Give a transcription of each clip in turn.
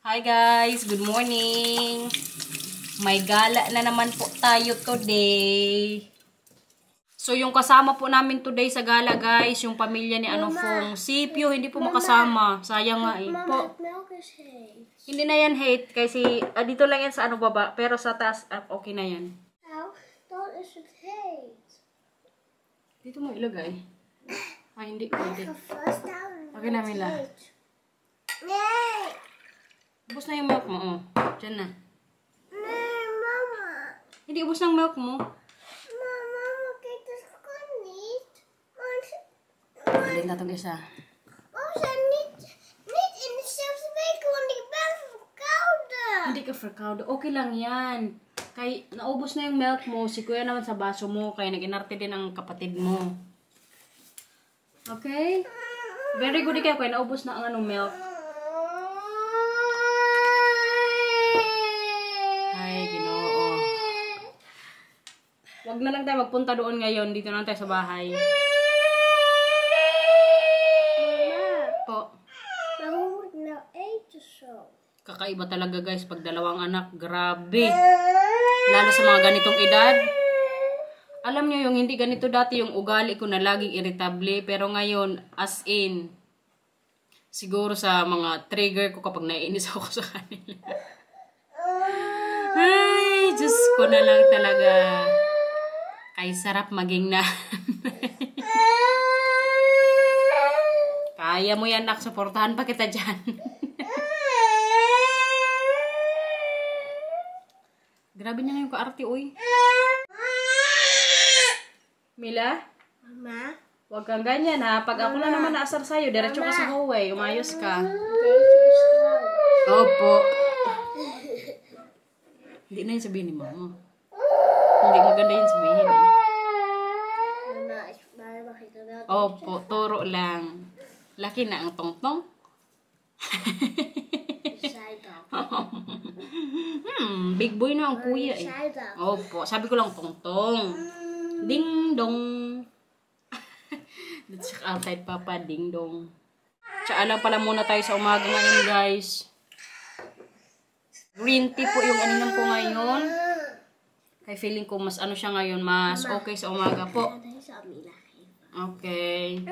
Hi guys, good morning. May gala na naman po tayo today. So yung kasama po namin today sa gala guys, yung pamilya ni Fong. Si Pio hindi po makasama. Sayang nga eh. Po. Hindi na yan hate kasi dito lang yan sa baba, pero sa taas okay na yan. Dito mo ilagay. Hindi pwede. Okay na Mila. Ubus na yung milk mo, oh. Diyan na. Mama. Hindi ubus ng milk mo. Mama, makikita ko niet. Alin na itong isa. Waarom zijn niet in dezelfde week, want ik ben verkouden. Hindi ka verkouden. Okay lang yan. Kay naubos na yung milk mo, si kuya naman sa baso mo, kaya nag-inarte din ang kapatid mo. Okay? Very good ikaw, kaya naubos na ang milk. Ay, Ginoo. Wag na lang tayo magpunta doon ngayon. Dito na lang tayo sa bahay. Mama. Po. Waarom moet ik nou eten zo? Kakaiba talaga guys pag dalawang anak. Grabe. Lalo sa mga ganitong edad. Alam nyo yung hindi ganito dati yung ugali ko na laging irritable. Pero ngayon, as in, siguro sa mga trigger ko kapag naiinis ako sa kanila. Ay, Diyos ko na lang talaga. Ay, sarap maging na. Kaya mo yan, nak. Suportahan pa kita dyan. Grabe niya na yung kaarte, uy. Mila? Mama. Huwag kang ganyan, ha. Pag ako na naman naasar sa'yo, diretso ka sa hallway. Umayos ka. Deze is groot. Opo. Hindi na yung sabihin ni mama. Hindi maganda yung sabihin eh. Mama, maar mag ik er wel Opo, turo lang. Laki na ang tongtong. Zij dat. Big boy na ang kuya eh. Zij dat. Opo, sabi ko lang tongtong. Ding dong. Let's check outside papa, ding dong. Tsaka lang pala muna tayo sa umaga ngayon guys. Green tea po yung aninom ko ngayon. Kaya feeling ko mas siya ngayon, mas okay sa umaga po. Deze had Mila geven. Okay.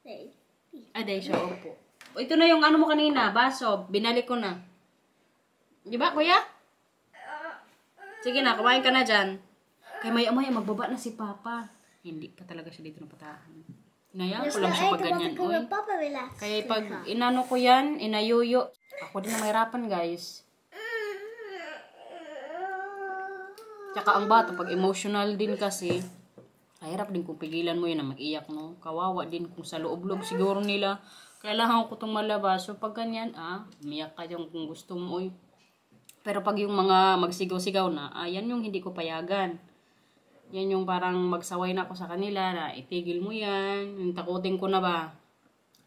Nee. Aday siya, opo. O, ito na yung mo kanina, baso. Binalik ko na. Di ba, kuya? Sige na, kumain ka na dyan. Kaya maya-maya, magbaba na si Papa. Hindi pa talaga siya dito napatahan. Inayaan ko lang siya pag ganyan. Oy. Papa wil laten. Kaya pag inano ko yan, inayuyo. Ako din na mahirapan, guys. Tsaka ang bata, pag emotional din kasi, hirap din kung pigilan mo yun na mag-iyak, no? Kawawa din kung sa loob-loob siguro nila, kailangan ko itong malabas. So pag ganyan, umiyak ka yung kung gusto mo, oy. Pero pag yung mga magsigaw-sigaw na, yan yung hindi ko payagan. Yan yung parang magsaway na ako sa kanila na itigil mo yan, yung takutin ko na ba.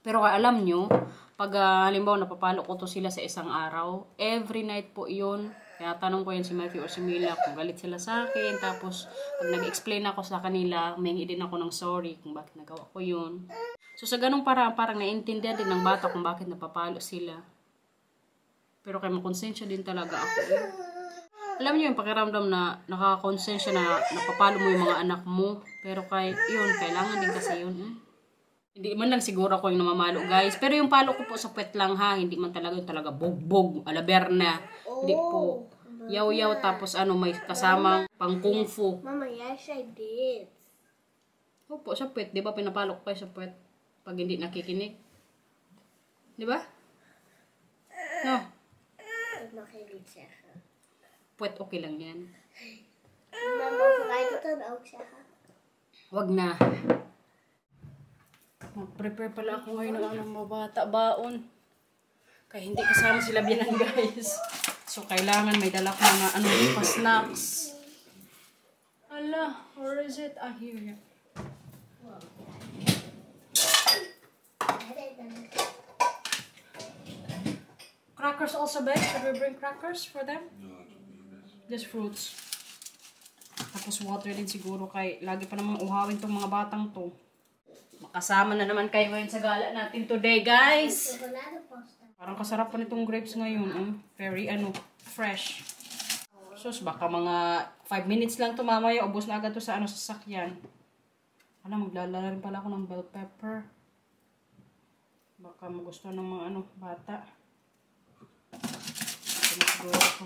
Pero alam nyo, pag halimbawa napapalo ko to sila sa isang araw, every night po yun. Kaya tanong ko yan si Matthew o si Mila kung galit sila sa akin. Tapos pag nag-explain ako sa kanila, humingi din ako ng sorry kung bakit nagawa ko yun. So sa ganung parang naiintindihan din ng bata kung bakit napapalo sila. Pero kaya makonsensya din talaga ako. Alam niyo yung pakiramdam na nakakonsensya na napapalo mo yung mga anak mo. Pero yun, kailangan din kasi yun. Hindi man lang siguro ako yung namamalo guys. Pero yung palo ko po sa puwet lang ha. Hindi man talaga bog-bog, alaberna. Hindi po. Yaw-yaw tapos may kasamang pang kung fu. Mama, jij zei dit. Opo, sa puwet. Di ba pinapalo ko kayo sa puwet pag hindi nakikinig? Di ba? No. Dat mag je niet zeggen. Puwet okay lang yan. Maar mogen wij dat dan ook zeggen? Wag na. Mag-prepare pala ako ngayon ng mga bata baon. Kaya hindi kasama sila bilang guys. So kailangan may dala ko mga pa snacks. Ala, where is it? Here. Crackers also, babe? Should we bring crackers for them? Just fruits. Tapos water din siguro kay lagi pa namang uhawin tong mga batang to. Makasama na naman kayo ngayon sa gala natin today, guys. Parang kasarap pa nitong grapes ngayon. Very fresh. Sus, baka mga 5 minutes lang to mamaya. Ubos na agad to sa sasakyan. Maglalala rin pala ako ng bell pepper. Baka magustuhan ng mga bata. Ito na siguro ko.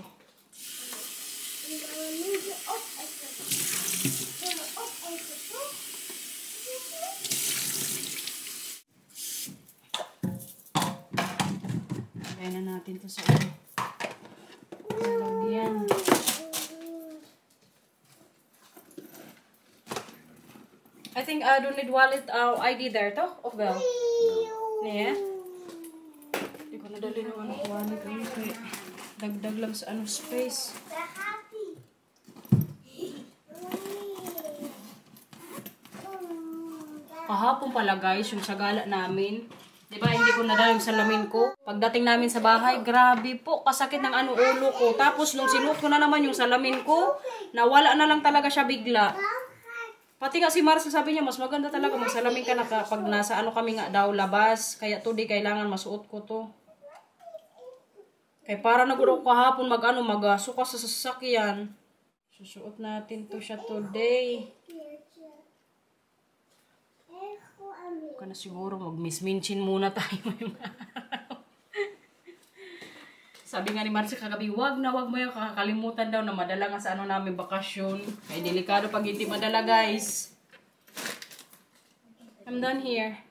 Lagyan na natin to sa lagyan. I think I don't need wallet ID there to of bell. Yeah. Hindi ko nadali ng wallet kaya dagdag lang sa space. Kahapon pala guys, yung sagala namin. Diba, hindi ko nadala yung salamin ko. Pagdating namin sa bahay, grabe po, kasakit ng ulo ko. Tapos, nung sinuot ko na naman yung salamin ko, nawala na lang talaga siya bigla. Pati nga si Marcel sabi niya, mas maganda talaga magsalamin ka na kapag nasa kami nga daw labas. Kaya today, kailangan masuot ko to. Kaya para naguro ko kahapon magasuka sa sasakyan. Susuot natin to siya today. Ka na siguro mag-misminchin muna tayo yung araw. Sabi nga ni Marcia kagabi, wag mo yung kakalimutan daw na madala nga sa namin bakasyon. Ay delikado pag hindi madala guys. I'm done here.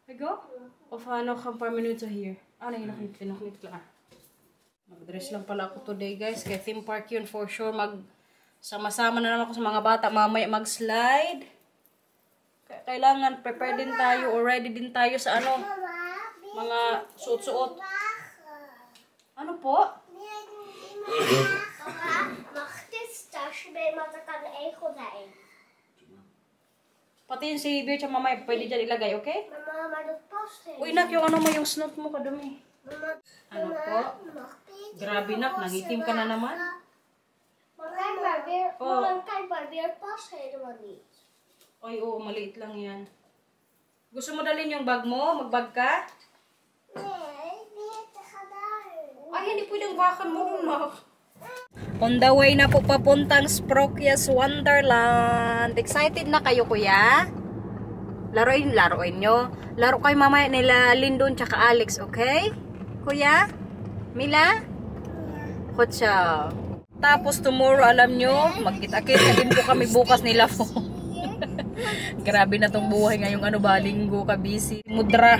I go? Of kang par minuto here. Pinaklit lang. Mag-dress lang pala ako today guys. Kaya theme park yun for sure. Sama-sama na naman ako sa mga bata. Mamaya mag-slide. Kailangan prepare din tayo or ready din tayo sa mga suot-suot. Ano po? Pati yung si Beer tsaka mamaya pwede dyan ilagay, okay? Uy nak, yung yung snout mo kadumi. Ano po? Grabe nak, nangitim ka na naman. Ay, oo, maliit lang yan. Gusto mo dalhin yung bag mo? Magbag ka? Ay, hindi pwedeng bakan mo nun, On the way na po papuntang Sprokias Wonderland. Excited na kayo, kuya? Laruin nyo. Laro kayo mamaya nila Lindon tsaka Alex, okay? Kuya? Mila? Kutsa. Tapos tomorrow, alam nyo, magkita-kita din po kami bukas nila po. Grabe na tong buhay ngayong linggo ka busy. Mudra.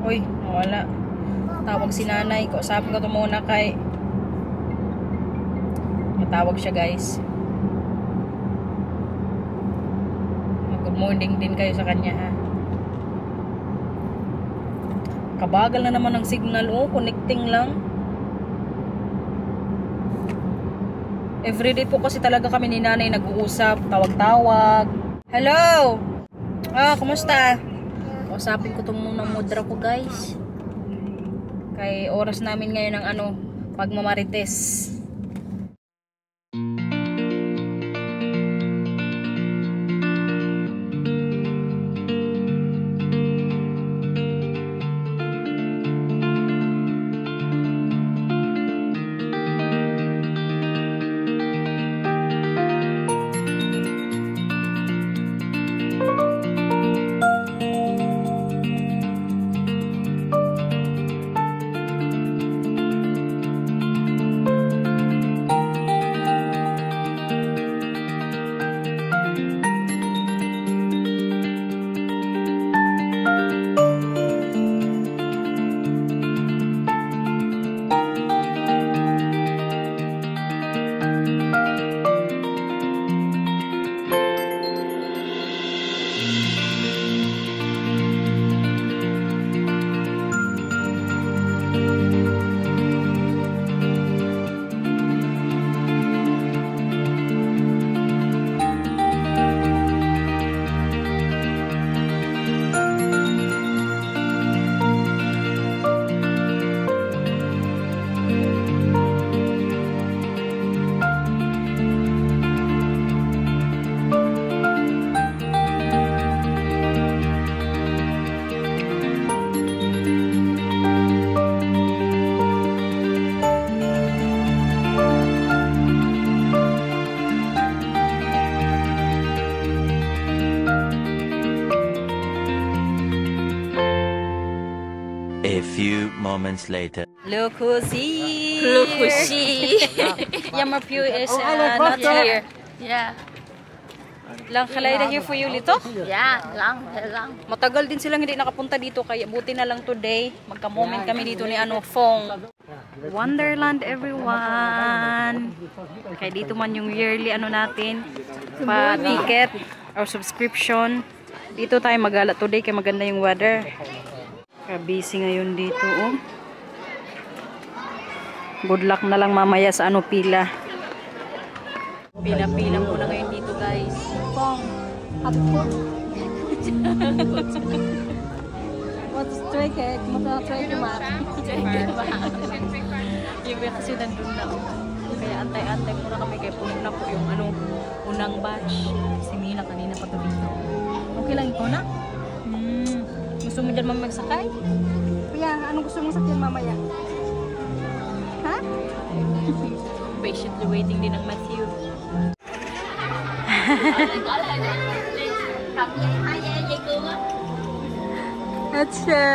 Uy, wala. Tawag si nanay ko. Sabi ko to muna kay matawag siya guys. Good morning din kayo sa kanya ha. Kabagal na naman ang signal. Connecting lang. Everyday po kasi talaga kami ni nanay nag-uusap, tawag-tawag. Hello! Kumusta? Usapin ko itong muna mudra ko guys. Kay oras namin ngayon ng pagmamarites. A few moments later. Look who's here. Look who's she. Yamapu is not here. Yeah. Lang kalayda here for you, Lito? Yeah, lang. Matagal din silang hindi nakapunta dito, kaya buti na lang today. Magka-moment kami dito ni Fong. Wonderland, everyone! Kaya dito man yung yearly natin, pa-ticket or subscription. Dito tayo magala today, kaya maganda yung weather. Kaya busy ngayon dito, oh. Good luck na lang mamaya sa pila. Pila-pila muna ngayon dito, guys. Fong, what's try cake? Mata-try ko mat. Iba kasi nandun na. Kaya antay-antay muna kami. Kaya puno na po yung unang batch. Si Mina kanina pa to dito. Okay lang ikaw na? Gusto mo dyan magsakay? Kuya, anong gusto mong sakyan mamaya? Ha? Patiently waiting din ang Matthew. Acha.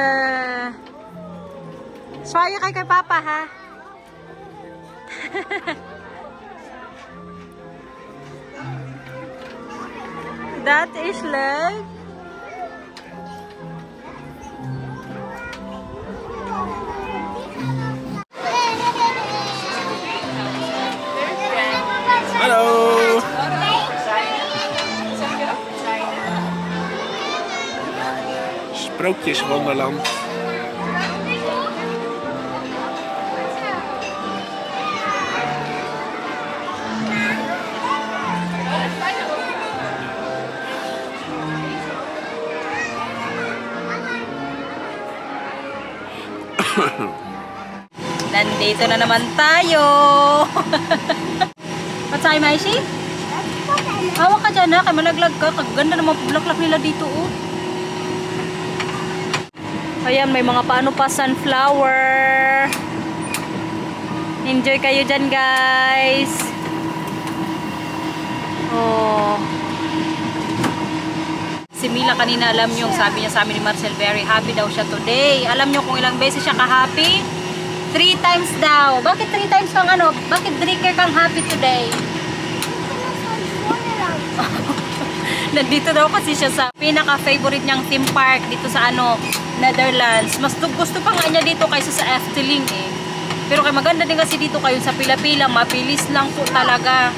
Swaya kay Papa, ha? That is like Hallo! Sprookjeswonderland. nandito na naman tayo. Patay, Maishi? Hawak ka dyan, ha? Kaya malaglag ka. Kaganda naman bulaklak nila dito, oh. Ayan, may mga paano pa, sunflower. Enjoy kayo dyan, guys. Oh. Si Mila kanina, alam nyo, sabi niya sa amin ni Marcel, very happy daw siya today. Alam nyo kung ilang beses siya ka-happy? 3 times daw. Bakit 3 times kang Bakit drinker kang happy today? Nandito daw kasi siya sa pinaka-favorite niyang theme park dito sa Netherlands. Mas gusto pa nga niya dito kaysa sa Efteling eh. Pero kay maganda din kasi dito kayo sa pila-pila, mabilis lang po talaga.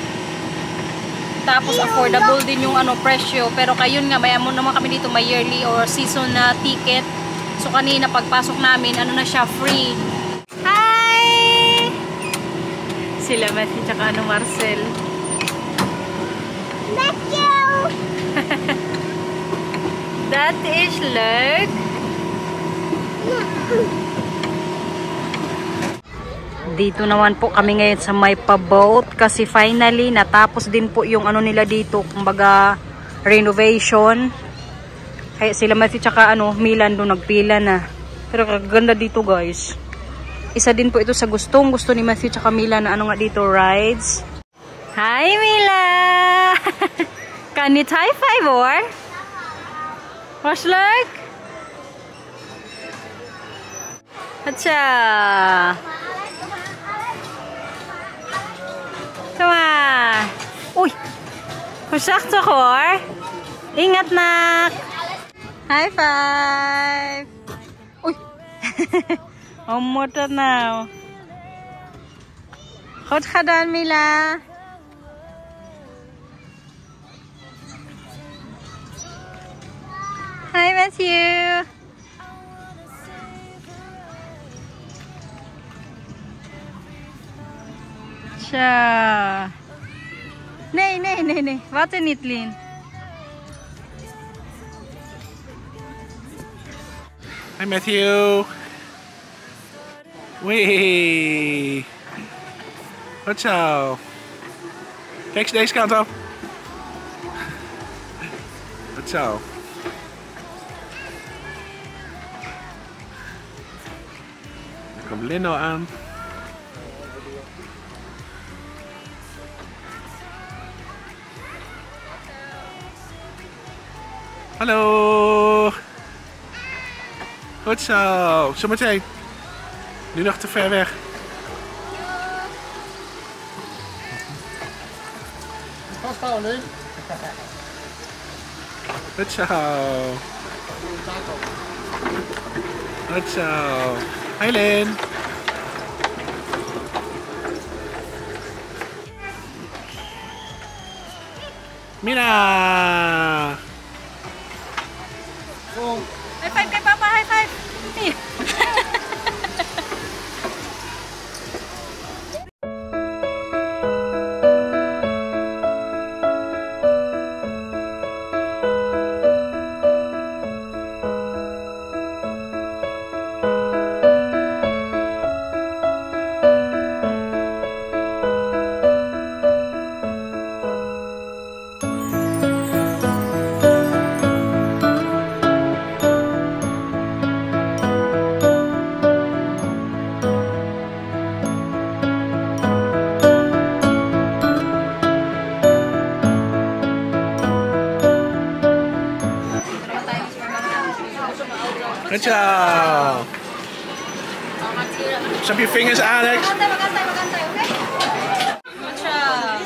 Tapos affordable din yung presyo. Pero kayo nga, may amon naman kami dito, may yearly or season na ticket. So kanina pagpasok namin, na siya, free. Hi! Sila Matthew tsaka Marcel. Matthew! That is Lurk. Dito naman po kami ngayon sa may pa-boat kasi finally natapos din po yung nila dito, kumbaga renovation. Kaya sila Matthew tsaka Milan doon nagpila na. Pero kaganda dito, guys. Isa din po ito sa gusto ni Matthew tsaka Milan na nga dito, rides. Hi, Mila! Can you high five or? What's like? Acha! Tama! Uy! Masakto ko, or? Ingat, nak! High five! Uy! Umuta na. Goed gedaan, Mila! Hi, Matthew! Tja. Nee. Wat er niet, Lien. Hi Matthew! Wee! Goed zo! Kijk eens deze kant op. Goed zo. Dan komt Lino aan. Hallo! Goed zo. Zometeen. Nu nog te ver weg. Goed zo. Goed zo. Hi Lin. Mina. High five kay Papa, high five. Good job. Stop your fingers, Alex. Magantay, okay? Good job.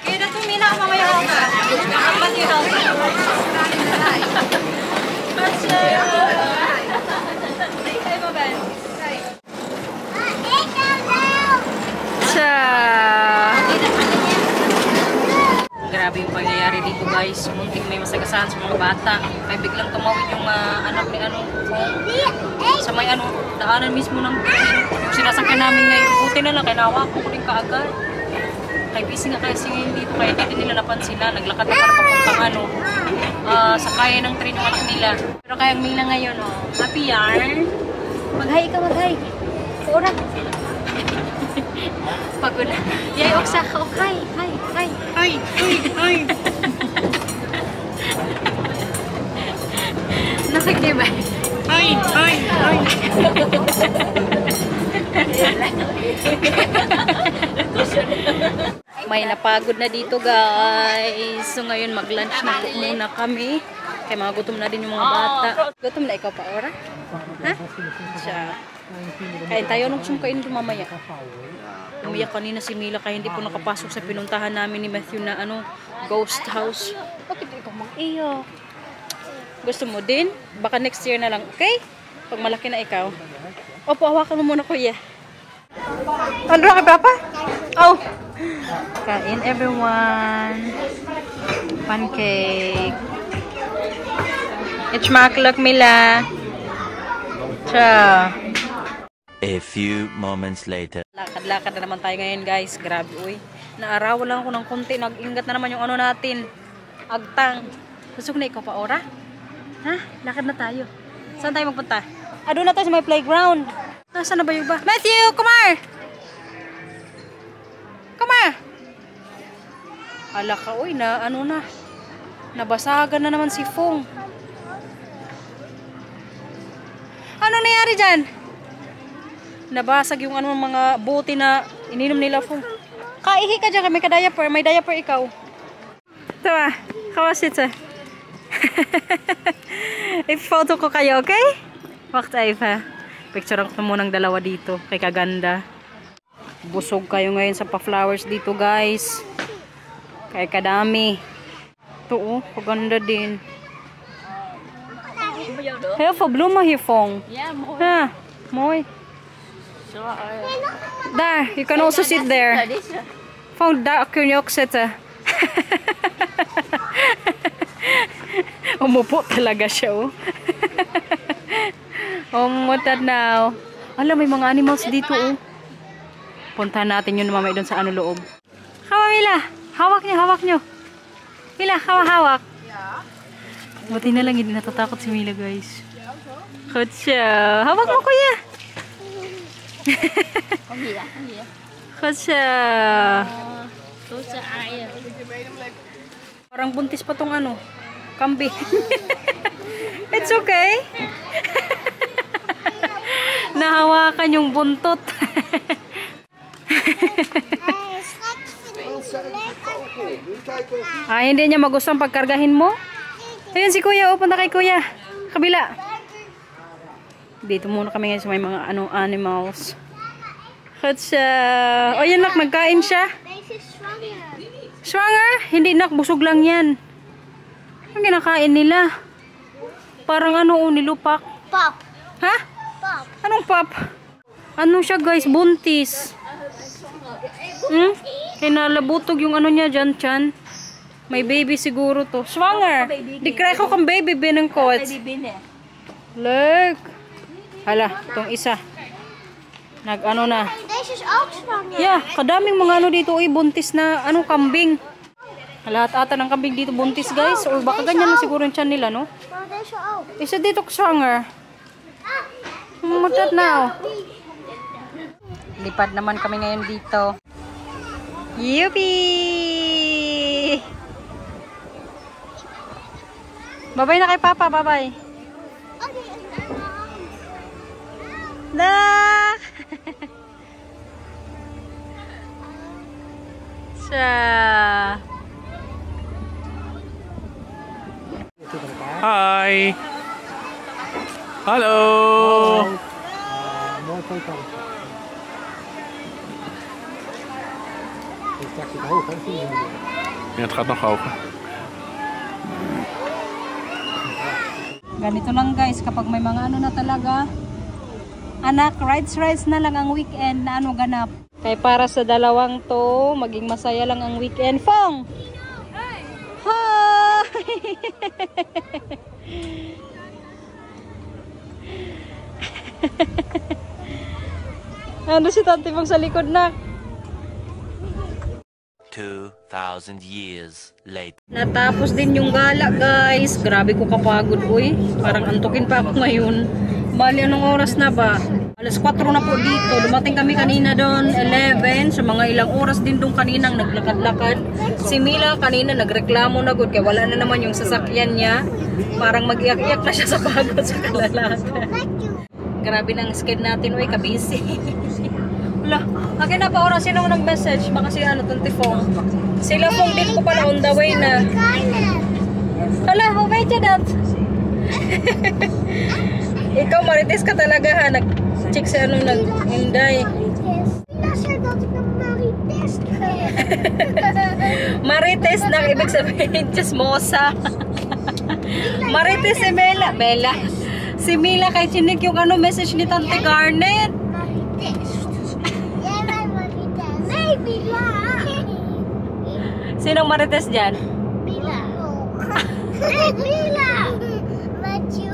Kaya na tumina ako mamaya ako ka. Dapat yung help. Good job. Ay, bye-bye. Grabe yung pangyayari dito guys. Munting may masagasahan sa mga bata. May biglang tumawid yung anak ni sa may daanan mismo ng yung sinasakyan namin ngayon. Buti na lang, kinawa ko rin kaagad. Kay busy nga kasi dito, kaya hindi nila napansin na. Naglakad na para papuntang sa kaya ng train yung anak nila. Pero kaya ang Mina ngayon, happy yarn. Mag-hi ka, mag-hi. Ora. Pagod na. Yay, Oksa ka. Hi, hi, hi. Hi, hi, hi. Nakikibay. Hi, hi, hi. May napagod na dito guys. So ngayon mag-lunch na po muna kami. Kaya mga gutom na din yung mga bata. Gutom na ikaw pa, Ora? Ha? Siya. Kain tayo nung sumkain ito mamaya. Umiyak kanina si Mila kaya hindi po nakapasok sa pinuntahan namin ni Matthew na ghost house. Bakit ikaw mag-iyak? Gusto mo din? Baka next year na lang, okay? Pag malaki na ikaw. Opo, hawakan mo muna kuya. Ano kay Papa? Oh! Kain everyone. Pancake. It's maklak Mila. Cha. A few moments later. Lakad-lakad na naman tayo ngayon guys. Grabe uy. Naarawan lang ako ng konti. Nag-ingat na naman yung natin. Agtang. Gusto ko na ikaw pa, Ora? Ha? Lakad na tayo. Saan tayo magpunta? Doon na tayo sa may playground. Nasaan na ba yung ba? Matthew, come here! Come here! Hala ka uy na nabasagan na naman si Fong. Ano nangyari dyan? Nabasag yung mga buti na ininom nila Fong. Kaihi ka dyan, may ka-diaper. May diaper ikaw. Ito kawasit sa. I-photo ko kayo, okay? Wakta ifa. Picture ko muna ng dalawa dito. Kay kaganda. Busog kayo ngayon sa pa-flowers dito guys. Kay kadami. Ito kaganda din. Hey, for bluma hier Fong. Yeah, mooi. Ha, mooi. Daar, you can also sit there. Fong, daar kun je ook zitten. Umupo talaga siya, oh. Umutat na, oh. Alam, may mga animals dito, oh. Puntahan natin yun mamaya doon sa loob. Hawa, Mila. Hawak nyo. Mila, hawak. Buti na lang, hindi natatakot si Mila, guys. Good siya. Hawak mo, kuya. Good siya. Parang buntis pa tong kambing. It's okay. Nahawakan yung buntot. Hindi niya magustuhan pagkargahin mo? Ayun si kuya, punta kay kuya. Kabila. Dito muna kami ngayon sa may mga animals. Katsa. O yan nak, nagkain siya. Deze is zwanger. Swanger? Hindi nak, busog lang yan. Ang kinakain nila. Parang nilupak. Pop. Ha? Pop. Anong pop? Ano siya guys, buntis. Kinalabutog yung niya dyan, chan. May baby siguro to. Swanger. Di kaya ko kang baby binang kot. Look. Hala, itong isa. Na. Deze is ook zwanger. Yeah, kadaming mga dito buntis na kambing. Lahat ata ng kambing dito buntis guys. Or baka ganyan na siguro yung chan nila, no? Maar deze ook. Isa dito swanger. Mutat na Lipad naman kami ngayon dito. Yuppie! Bye-bye na kay Papa, bye-bye. Okay, Dah! Hi. Hallo. Ja, het gaat nog hoger. Ganito lang guys, kapag may mga na talaga, anak, rides na lang ang weekend na ganap. Kaya para sa dalawang to, maging masaya lang ang weekend. Fong! Hi! Ano si Tante Fong sa likod na? 2,000 years later. Natapos din yung gala guys. Grabe ko kapagod. Uy, parang antukin pa ako ngayon. Bali, anong oras na ba? Alas 4 na po dito. Dumating kami kanina doon, 11. So mga ilang oras din doon kaninang naglakad-lakad. Si Mila kanina nagreklamo na good. Kaya wala na naman yung sasakyan niya. Parang mag-iyak-iyak na siya sa pagod sa kalalakad. Grabe ng sked natin. Uy, kabisi. Wala. Akin na pa oras. Sino nag-message? Baka si Tante Fong. Sila Fong din ko pala on the way na. Hala, how about you that? Ikaw Marites ka talaga ha. Nag-check sa nag-inday. Nasir dat ik een Marites ben. Marites na ibig sabihin. Chismosa. Marites si Mela. Mela. Si Mila kay chinik yung message ni Tante Garnet. Marites. Jij bent Marites. Nee, Mila. Sinong Marites dyan? Mila. Nee, Mila. Met you.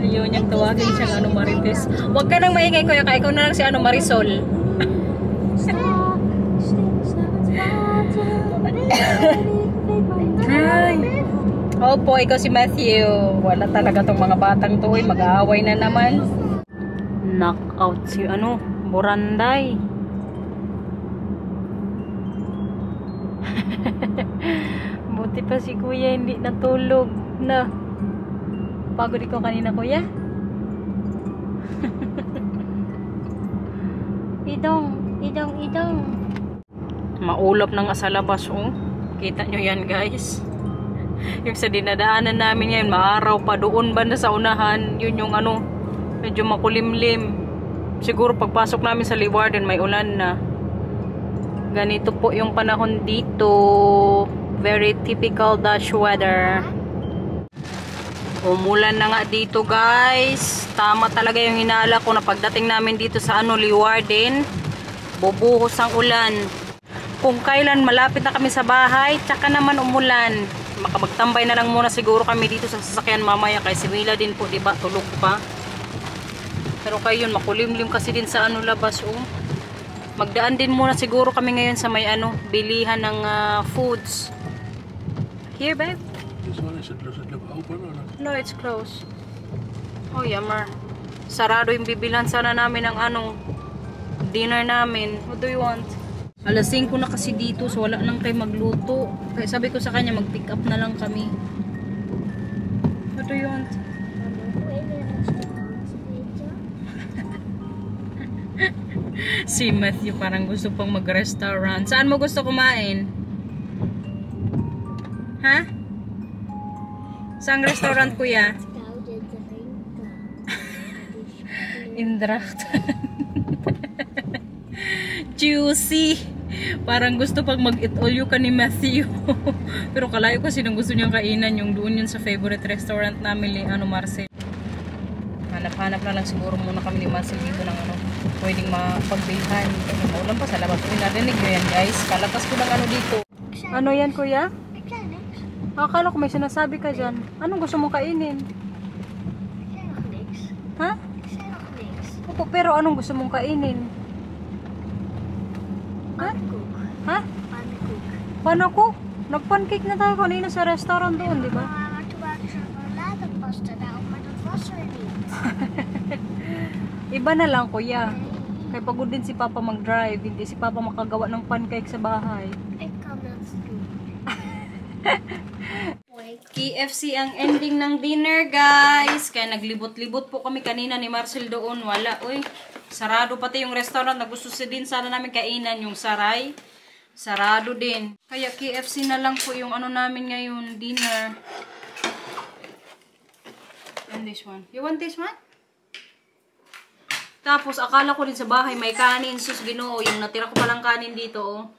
Ayaw niyang tawagin siyang Marites. Huwag ka nang maingay kuya ka. Ikaw na lang si Marisol. Hi. Opo, ikaw si Matthew. Wala talaga tong mga batang to. Mag-aaway na naman. Knockout si Buranday. Buti pa si kuya hindi natulog na. Pagod ikaw kanina kuya. idong. Maulap na nga sa labas Kita nyo yan guys. Yung sa dinadaanan namin ngayon, maaraw pa doon banda sa unahan. Yun yung medyo makulimlim. Siguro pagpasok namin sa Leeuwarden may ulan na. Ganito po yung panahon dito. Very typical Dutch weather. Umulan na nga dito guys. Tama talaga yung hinala ko na pagdating namin dito sa Leeuwarden, bubuhos ang ulan. Kung kailan malapit na kami sa bahay, tsaka naman umulan. Makapagtambay na lang muna siguro kami dito sa sasakyan mamaya kay si Mila din po, diba? Tulog pa. Pero kayo yun, makulimlim kasi din sa labas Magdaan din muna siguro kami ngayon sa may bilihan ng foods. Here, babe? This one is it open or not? No, it's closed. Oh, yammer. Sarado yung bibilan sana namin ng dinner namin. What do you want? Alas 5 na kasi dito, so wala nang kayo magluto. Kaya sabi ko sa kanya, mag-pick up na lang kami. What do you want? Si Matthew parang gusto pang mag-restaurant. Saan mo gusto kumain? Ha? Saang restaurant, kuya? Koude drinken. Indracht. Juicy. Parang gusto pag mag-eat all you can ni Matthew. Pero kalayo ko sinong gusto niyang kainan. Yung doon yun sa favorite restaurant namin ni Marcel. Hanap-hanap na lang siguro muna kami ni Marcel dito ng pwedeng mapagbilhan. Maulan pa sa labas. Narinig nyo yan, guys. Kalatas ko ng dito. Ano yan, kuya? Ik zei niks. Akala ko may sinasabi ka dyan. Anong gusto mong kainin? Ik zei nog niks. Ha? Ik zei nog niks. Opo, pero anong gusto mong kainin? Ha? Pannenkoek. Ha? Pannenkoek. Paano ko? Nag-pancake na tayo kanina sa restaurant doon, di ba? Maar toen waren ze later pasta daarop, maar dat was er niet. Iba na lang, kuya. Kaya pagod din si Papa mag-drive. Hindi si Papa makagawa ng pancake sa bahay. Ik kan dat doen. KFC ang ending ng dinner, guys. Kaya naglibot-libot po kami kanina ni Marcel doon. Wala, uy. Sarado pati yung restaurant na gusto din sana namin kainan, yung Saray. Sarado din. Kaya KFC na lang po yung namin ngayon, dinner. And this one. You want this one? Tapos, akala ko din sa bahay may kanin. Sus, Ginoo. Yung natira ko palang kanin dito, oh.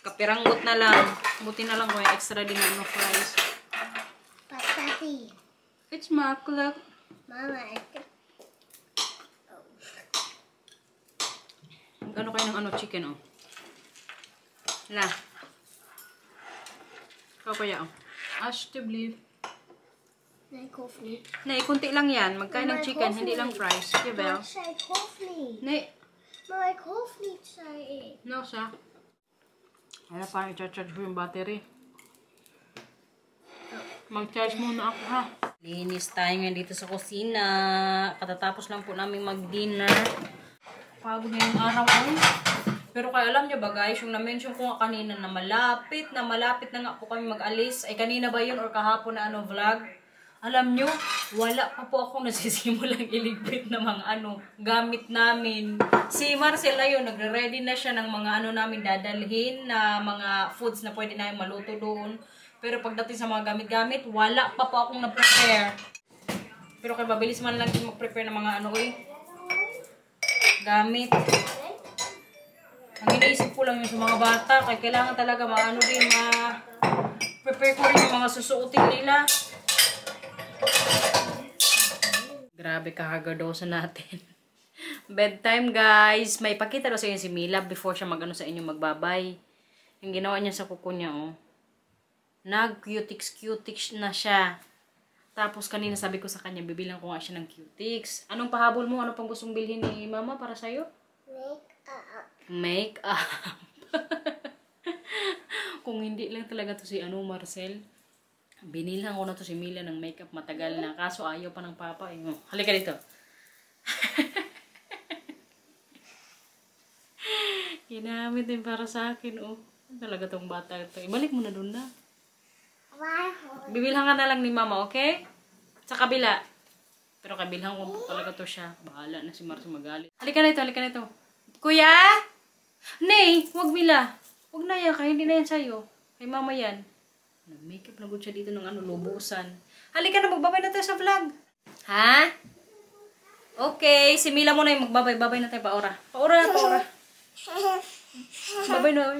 Kapiranggot na lang. Buti na lang ko yung extra din ng fries. Patati. It's makkelijk. Mama, ik heb... Ano kayo ng chicken, oh. La. Ikaw kaya, oh. Alsjeblieft. Nee, ik hoef niet. Nee, kunti lang yan. Magkain ng Maar ik chicken, hoef hindi niet. lang fries. Jawel. Maar ik zei ik hoef niet. Nee. Maar ik hoef niet, zei ik. No, siya. Kaya parang i-charge ko yung battery. Mag-charge muna ako, ha? Linis tayo ngayon dito sa kusina. Katatapos lang po namin mag-dinner. Pagod na yung araw ay. Pero kaya alam nyo ba guys, yung na-mention ko nga kanina na malapit na nga po kami mag-alis. Ay kanina ba yun or kahapon na vlog? Alam nyo, wala pa po akong nasisimulang iligpit na mga gamit namin. Si Marcel ayun, nagre-ready na siya ng mga namin dadalhin na mga foods na pwede namin maluto doon. Pero pagdating sa mga gamit-gamit, wala pa po akong na-prepare. Pero kaya mabilis man lang din mag-prepare ng mga gamit. Ang iniisip ko lang yung sa mga bata, kaya kailangan talaga prepare ko rin yung mga susuotin nila. Grabe kahagadosa natin. Bedtime guys. May pakita daw sa inyo si Mila before siya sa inyo magbabay. Yung ginawa niya sa kuko niya, oh. Nag-cutics na siya. Tapos kanina sabi ko sa kanya, bibilang ko nga siya ng cutics. Anong pahabol mo? Ano pang gustong bilhin ni Mama para sa'yo? Make-up. Kung hindi lang talaga to si Marcel, binilhan ko na to si Mila ng makeup matagal na. Kaso ayaw pa ng papa. Halika dito. Ginamit din para sa akin, oh. Talaga tong bata ito. Ibalik mo na doon na. Bibilhan ka na lang ni Mama, okay? Sa kabila. Pero kabilhan ko talaga to siya. Bahala na si Marcel magalit. Halika na ito, halika na ito. Kuya? Nay, wag Mila. Wag na yan, kaya hindi na yan sa'yo. Kay Mama yan. Nag-makeup na good siya dito ng lubusan. Halika na, magbabay na tayo sa vlog. Ha? Okay, si Mila muna yung magbabay. Babay na tayo, paora. Paora. Babay na.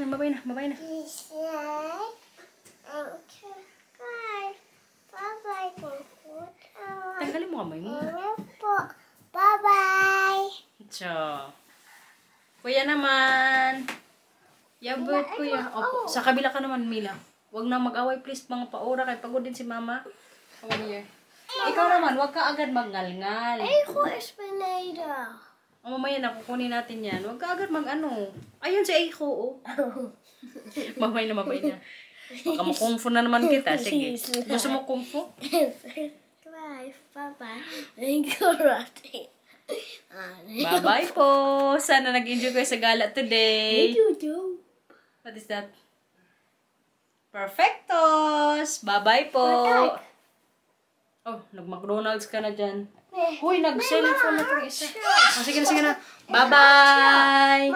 Tanggalin mo kamay mo. Bye-bye. So, kuya naman. Yabot kuya. Opo, sa kabila ka naman, Mila. Huwag na mag-away please mga paora. Kaya pagod din si Mama. Come here. Ikaw naman, huwag ka agad magngal-ngal. Ego is beneden. Mamaya na, kukunin natin yan. Huwag ka agad Ayun si Eiko, oh. Mabay na. Baka makungfu na naman kita. Sige. Gusto mo kungfu? Papa. Incorrect. Bye-bye po. Sana nag-enjoy kayo sa gala today. What is that? Perfectos! Bye-bye po. Oh, nag-McDonald's ka na dyan. Huy, nag-cellphone na itong isa. Sige na. Bye-bye!